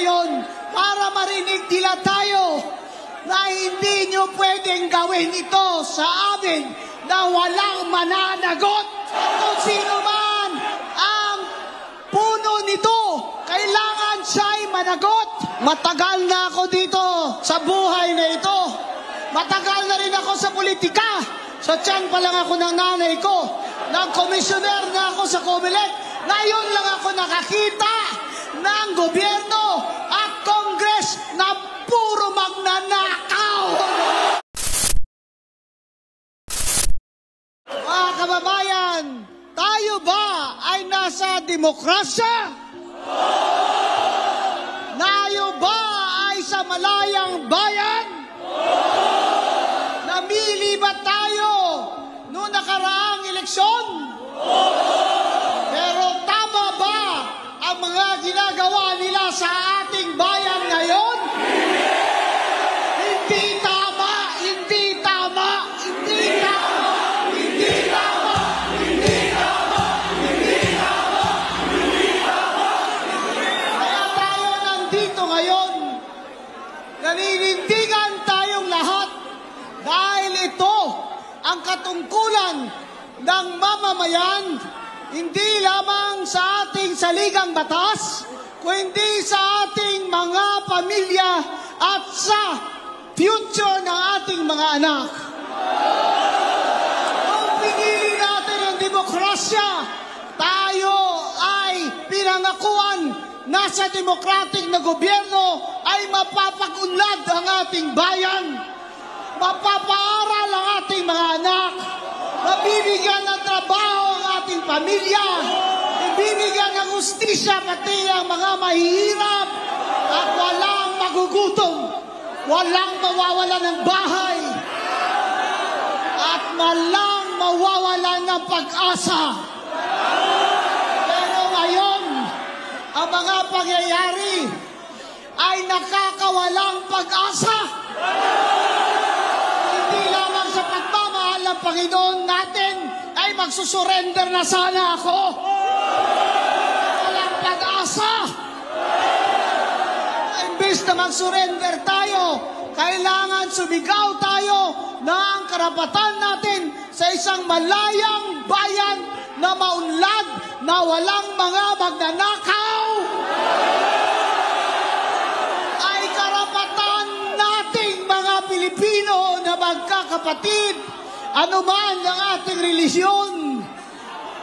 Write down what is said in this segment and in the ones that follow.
ngayon para marinig nila tayo na hindi nyo pwedeng gawin ito sa amin na walang mananagot. Kung sino man ang puno nito, kailangan siya'y managot. Matagal na ako dito sa buhay na ito. Matagal na rin ako sa politika. Sa tiyan pa lang ako ng nanay ko. Nag-commissioner na ako sa Comelec. Ngayon lang ako nakakita ng gobyerno at Congress na puro magnanakaw. Mga kababayan, tayo ba ay nasa demokrasya? Tayo ba ay sa malayang bayan? Namili ba tayo noong nakaraang eleksyon? Pero tama ba ang mga ginagawa nila sa ating bayan ngayon? Hindi tama, hindi tama, hindi tama, hindi tama, hindi tama, hindi tama, hindi tama. Kaya tayo nandito ngayon, naninindigan tayong lahat dahil ito ang katungkulan ng mamamayan, hindi lamang sa ating saligang batas, kundi sa ating mga pamilya at sa future ng ating mga anak. Kung pinili natin ang demokrasya, tayo ay pinangakuan na sa demokratik na gobyerno ay mapapag-unlad ang ating bayan, mapapaaral ang ating mga anak, mabibigyan ng trabaho ang ating pamilya, ibibigyan ng hustisya pati ang mga mahihirap at walang magugutom, walang mawawala ng bahay at walang mawawala ng pag-asa. Pero ngayon, ang mga pangyayari ay nakakawalang pag-asa. Hindi lamang sa pagmamahal ng Panginoon natin ay magsusurrender na sana ako. Walang pag-asa. Imbes na mag-surrender tayo, kailangan sumigaw tayo na ang karapatan natin sa isang malayang bayan na maunlad, na walang mga magnanakaw, ay karapatan nating mga Pilipino na magkakapatid, anuman ang ating relisyon.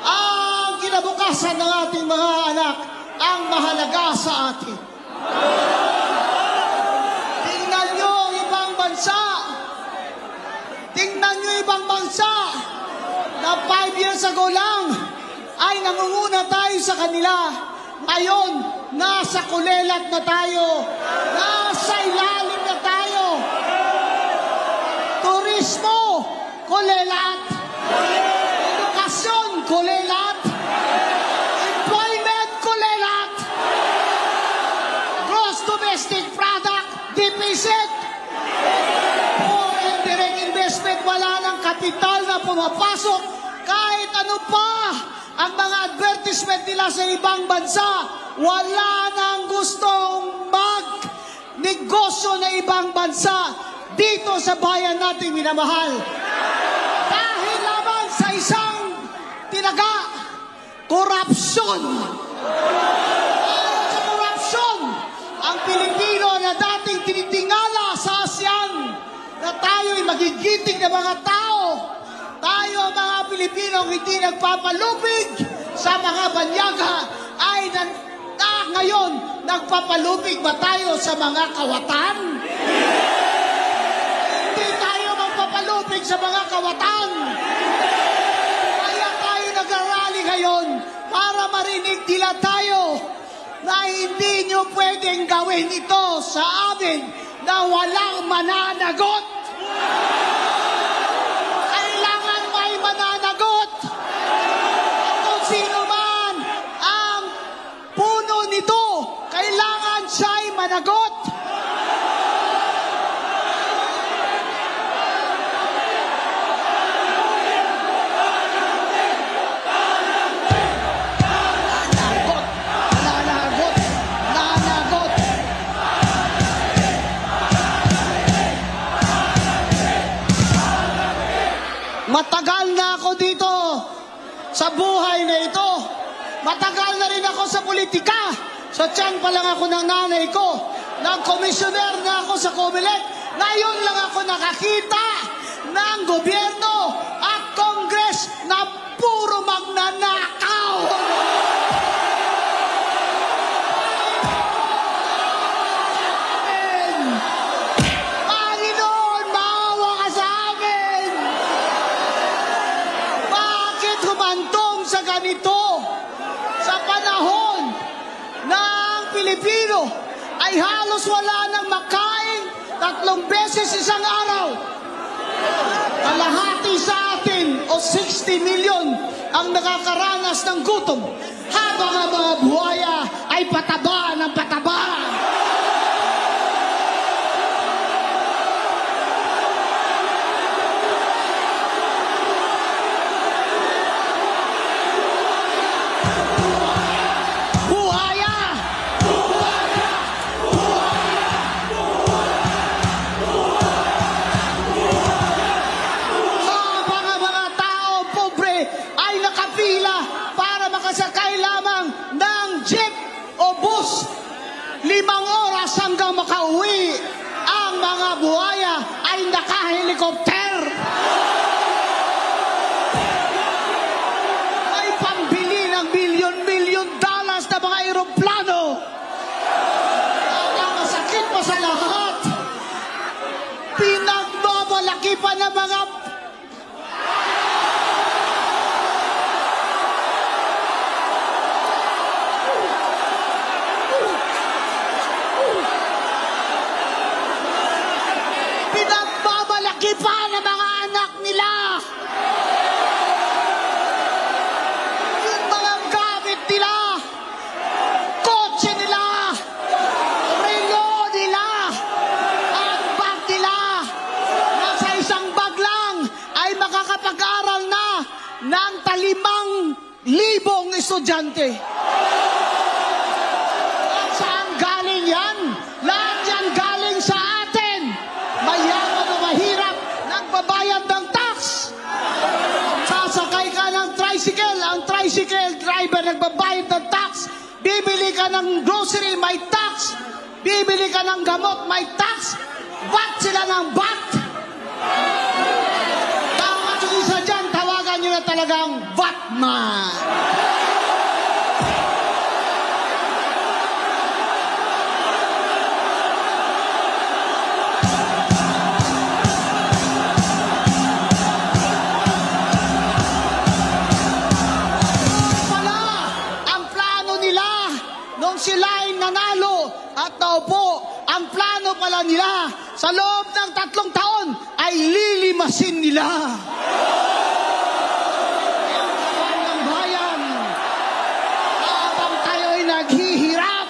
Ang kinabukasan ng ating mga anak ang mahalaga sa atin. Tingnan nyo ang ibang bansa. Tingnan nyo ibang bansa na 5 years ago lang ay nangunguna tayo sa kanila. Ngayon, nasa kulelat na tayo. Nasa ilalim na tayo. Turismo, kulelat. Edukasyon, kulelat. Employment, kulelat. Gross domestic product, deficit. Foreign direct investment, wala ng kapital na pumapasok. Kahit ano pa ang mga advertisement nila sa ibang bansa, wala nang gustong mag-negosyo na ibang bansa dito sa bayan nating minamahal. Dahil lamang sa isang tinaga, korupsyon. Sa korupsyon, ang Pilipino na dating tinitingala sa ASEAN na tayo'y magigiting na mga tao, tayo mga Pilipino hindi nagpapalupig sa mga banyaga, ay ngayon nagpapalupig ba tayo sa mga kawatan? Hindi tayo magpapalupig sa mga kawatan. Kaya tayo nag-arali ngayon para marinig nila tayo na hindi nyo pwedeng gawin ito sa amin na walang mananagot. Kailangan may mananagot. Kung sino man ang puno nito, kailangan siya'y managot. Matagal na rin ako sa politika. Sa tiyan pa lang ako ng nanay ko. Nag-commissioner na ako sa Comelec. Ngayon lang ako nakakita ng gobyerno at Congress na puro magnanakaw. Panginoon, maawa ka sa amin. Bakit humantong sa ganito? Sa panahon ng Pilipino ay halos wala nang makain 3 beses isang araw. Kalahati sa atin o 60 milyon ang nakakaranas ng gutom, habang ang mga buhaya ay pataba ng pataba. Sakay lamang ng jeep o bus, 5 oras hanggang makauwi. Ang mga buhaya ay naka-helicopter. Ay pambili ng milyon-milyon dollars na mga aeroplano. At ang masakit pa sa lahat, pinagbabalaki pa ng mga pa ng mga anak nila. Yung mga gamit nila, kotse nila, relo nila, at bag nila, nasa isang bag lang ay makakapag-aral na ng 5,000 estudyante. At saan galing yan? Lahat yan galing sa atin. Mayaman o mahirap, nagbabayad ng tax. Sasakay ka ng tricycle, ang tricycle driver nagbabayad ng tax. Bibili ka ng grocery, may tax. Bibili ka ng gamot, may tax. Bat sila ng bat. Tawag yung isa dyan, tawagan nyo na talagang Batman. Sila'y nanalo at naupo, ang plano pala nila sa loob ng 3 taon ay lilimasin nila ang bayan. Habang tayo'y naghihirap,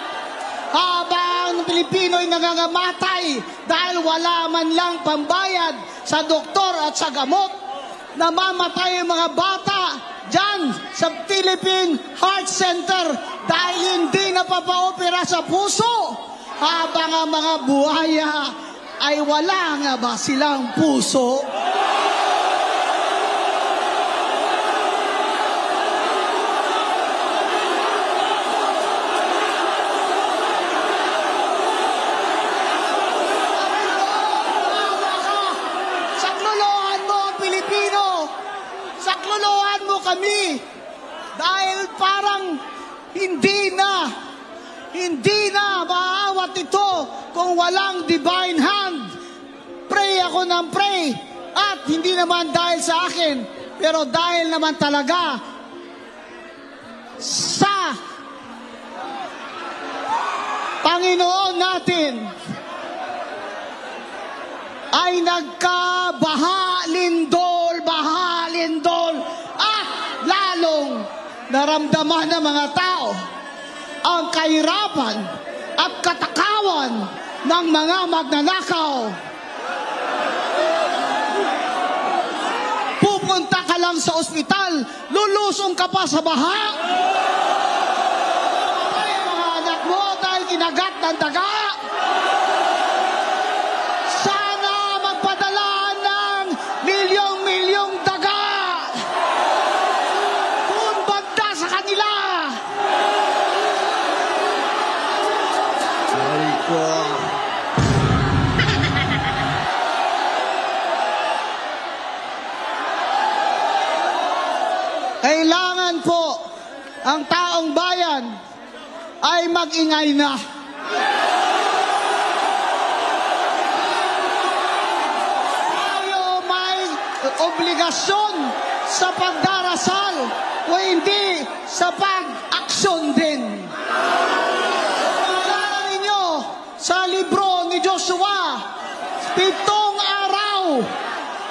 habang Pilipino'y nangangamatay dahil wala man lang pambayad sa doktor at sa gamot, namamatay ang mga bata dyan sa Philippine Heart Center dahil hindi napapaopera sa puso, habang ang mga buhaya ay wala nga ba silang puso? Saklolohan mo ang Pilipino, saklolohan mo kami, dahil parang hindi na maawat ito kung walang divine hand. Pray ako ng pray, at hindi naman dahil sa akin, pero dahil naman talaga sa Panginoon natin ay nagkabaha, lindol, at lalong naramdaman ng mga tao ang kahirapan at katakawan ng mga magnanakaw. Pupunta ka lang sa ospital, lulusong ka pa sa baha. Ay, mga anak mo dahil kinagat ng daga. Sana magpadala ng milyong-milyong daga. Kung banda sa kanila, ko. Kailangan po ang taong bayan ay mag-ingay na. Tayo may obligasyon sa pagdarasal o hindi sa pag-aksyon din. Kaya ninyo sa libro ni Joshua, 7 araw,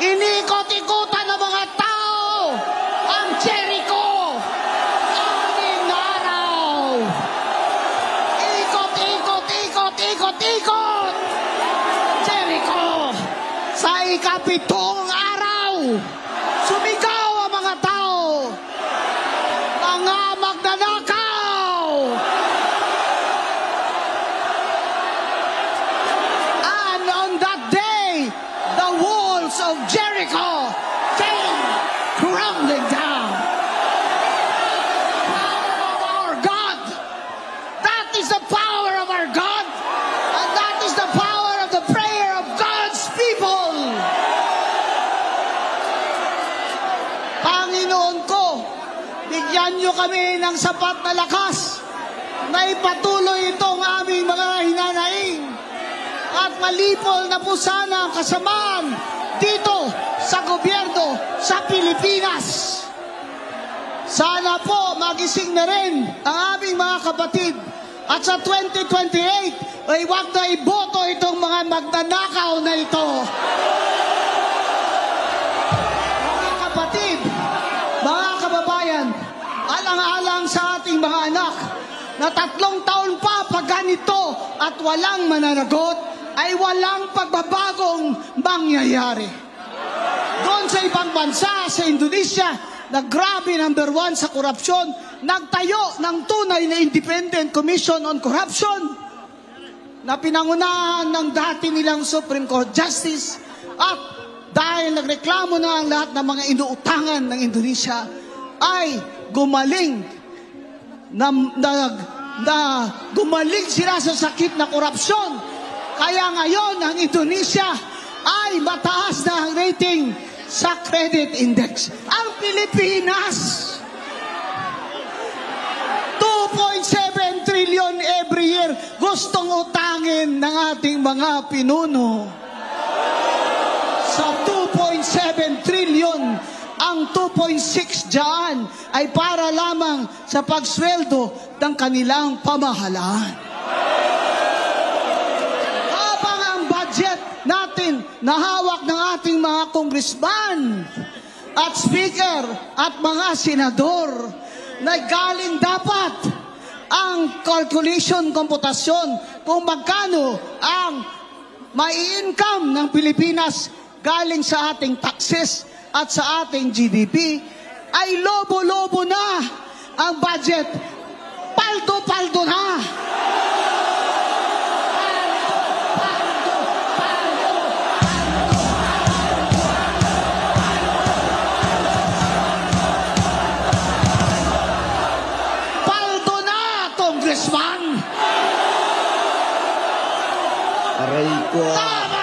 inikot-ikutan ng mga tao ang Jericho. 6 araw. Ikot. Jericho. Sa 7 araw, sumigaw ang mga tao. Mga magnanakaw. And on that day, the walls of Jericho came crumbling down. Power of our God. That is the power of our God. And that is the power of the prayer of God's people. Panginoon ko, bigyan niyo kami ng sapat na lakas na ipatuloy itong aming mga hinanaing at malipol na po sana ang kasamaan dito sa gobyerno sa Pilipinas. Sana po magising na rin ang aming mga kapatid at sa 2028 ay huwag na iboto itong mga magnanakaw na ito. Mga kapatid, mga kababayan, alang-alang sa ating mga anak na 3 taon pa pag ganito at walang mananagot, ay walang pagbabagong mangyayari. Doon sa ibang bansa, sa Indonesia, na grabe #1 sa korupsyon, nagtayo ng tunay na Independent Commission on Corruption na pinangunahan ng dati nilang Supreme Court Justice, at dahil nagreklamo na ang lahat ng mga inuutangan ng Indonesia, ay gumaling gumaling sila sa sakit na korupsyon. Kaya ngayon ang Indonesia ay mataas na ang rating sa credit index. Ang Pilipinas, 2.7 trillion every year gustong utangin ng ating mga pinuno. Sa 2.7 trillion, ang 2.6 dyan ay para lamang sa pagsweldo ng kanilang pamahalaan. Habang ang budget natin na hawak ng ating mga congressman at speaker at mga senador, na galing dapat ang calculation, komputasyon kung magkano ang mai-income ng Pilipinas galing sa ating taxes at sa ating GDP, ay lobo-lobo na ang budget. Paldo-paldo na. Paldo na, Congressman. Aray ko. Tama